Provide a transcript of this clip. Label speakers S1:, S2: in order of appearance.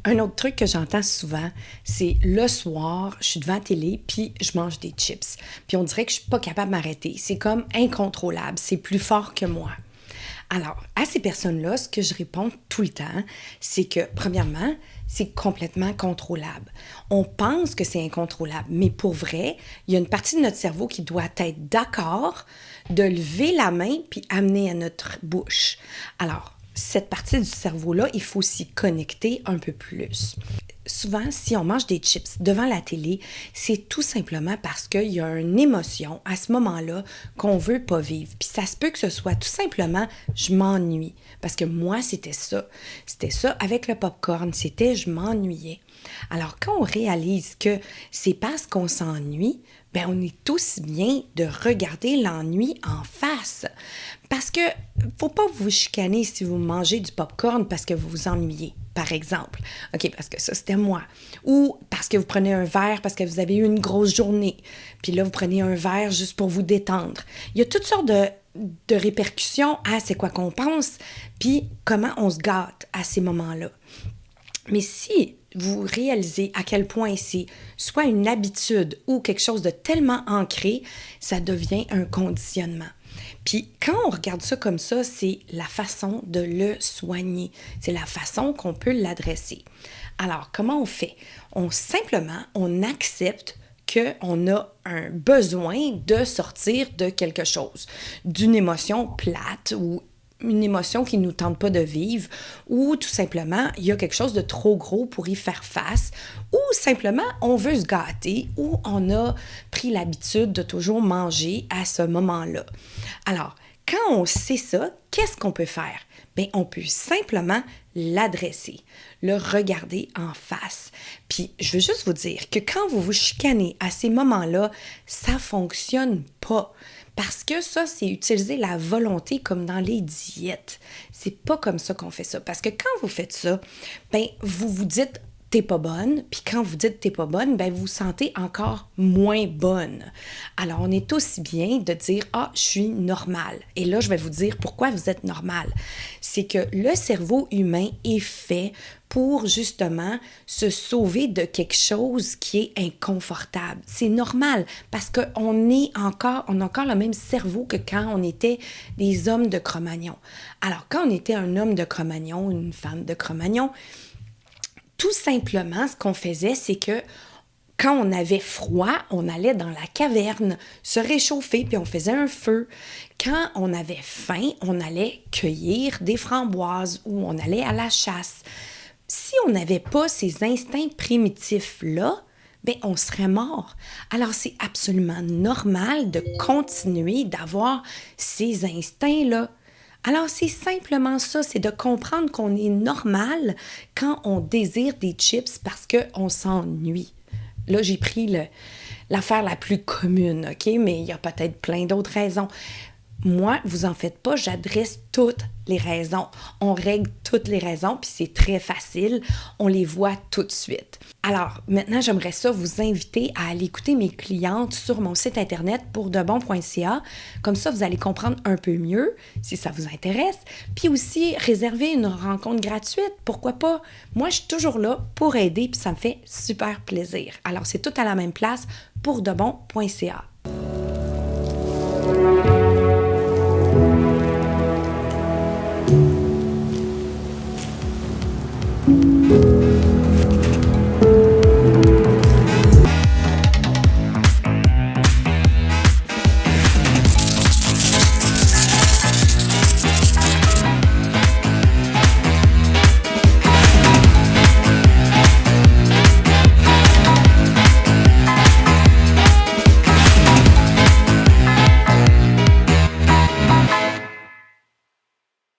S1: Un autre truc que j'entends souvent, c'est le soir, je suis devant la télé, puis je mange des chips. Puis on dirait que je suis pas capable de m'arrêter. C'est comme incontrôlable, c'est plus fort que moi. Alors, à ces personnes-là, ce que je réponds tout le temps, c'est que, premièrement, c'est complètement contrôlable. On pense que c'est incontrôlable, mais pour vrai, il y a une partie de notre cerveau qui doit être d'accord de lever la main puis amener à notre bouche. Alors, cette partie du cerveau-là, il faut s'y connecter un peu plus. Souvent, si on mange des chips devant la télé, c'est tout simplement parce qu'il y a une émotion à ce moment-là qu'on veut pas vivre. Puis ça se peut que ce soit tout simplement je m'ennuie. Parce que moi, c'était ça. C'était ça avec le popcorn. C'était je m'ennuyais. Alors, quand on réalise que c'est parce qu'on s'ennuie, ben on est aussi bien de regarder l'ennui en face. Parce que faut pas vous chicaner si vous mangez du popcorn parce que vous vous ennuyez, par exemple. OK, parce que ça, c'était moi. Ou parce que vous prenez un verre parce que vous avez eu une grosse journée. Puis là, vous prenez un verre juste pour vous détendre. Il y a toutes sortes de répercussions à c'est quoi qu'on pense, puis comment on se gâte à ces moments-là. Mais si vous réalisez à quel point c'est soit une habitude ou quelque chose de tellement ancré, ça devient un conditionnement. Puis quand on regarde ça comme ça, c'est la façon de le soigner. C'est la façon qu'on peut l'adresser. Alors, comment on fait? On accepte qu'on a un besoin de sortir de quelque chose, d'une émotion plate ou une émotion qui ne nous tente pas de vivre, ou tout simplement, il y a quelque chose de trop gros pour y faire face, ou simplement, on veut se gâter, ou on a pris l'habitude de toujours manger à ce moment-là. Alors, quand on sait ça, qu'est-ce qu'on peut faire? Bien, on peut simplement l'adresser, le regarder en face. Puis, je veux juste vous dire que quand vous vous chicanez à ces moments-là, ça fonctionne pas. Parce que ça, c'est utiliser la volonté comme dans les diètes. C'est pas comme ça qu'on fait ça. Parce que quand vous faites ça, ben vous vous dites t'es pas bonne, puis quand vous dites t'es pas bonne, ben vous vous sentez encore moins bonne. Alors, on est aussi bien de dire « Ah, je suis normale ». Et là, je vais vous dire pourquoi vous êtes normale. C'est que le cerveau humain est fait pour justement se sauver de quelque chose qui est inconfortable. C'est normal parce qu'on a encore le même cerveau que quand on était des hommes de Cro-Magnon. Alors, quand on était un homme de Cro-Magnon, une femme de Cro-Magnon, tout simplement, ce qu'on faisait, c'est que quand on avait froid, on allait dans la caverne se réchauffer, puis on faisait un feu. Quand on avait faim, on allait cueillir des framboises ou on allait à la chasse. Si on n'avait pas ces instincts primitifs-là, ben on serait mort. Alors, c'est absolument normal de continuer d'avoir ces instincts-là. Alors, c'est simplement ça, c'est de comprendre qu'on est normal quand on désire des chips parce qu'on s'ennuie. Là, j'ai pris l'affaire la plus commune, OK? Mais il y a peut-être plein d'autres raisons. Moi, vous en faites pas, j'adresse toutes les raisons. On règle toutes les raisons, puis c'est très facile. On les voit tout de suite. Alors, maintenant, j'aimerais ça vous inviter à aller écouter mes clientes sur mon site internet pourdebon.ca. Comme ça, vous allez comprendre un peu mieux si ça vous intéresse. Puis aussi, réserver une rencontre gratuite. Pourquoi pas? Moi, je suis toujours là pour aider, puis ça me fait super plaisir. Alors, c'est tout à la même place, pourdebon.ca.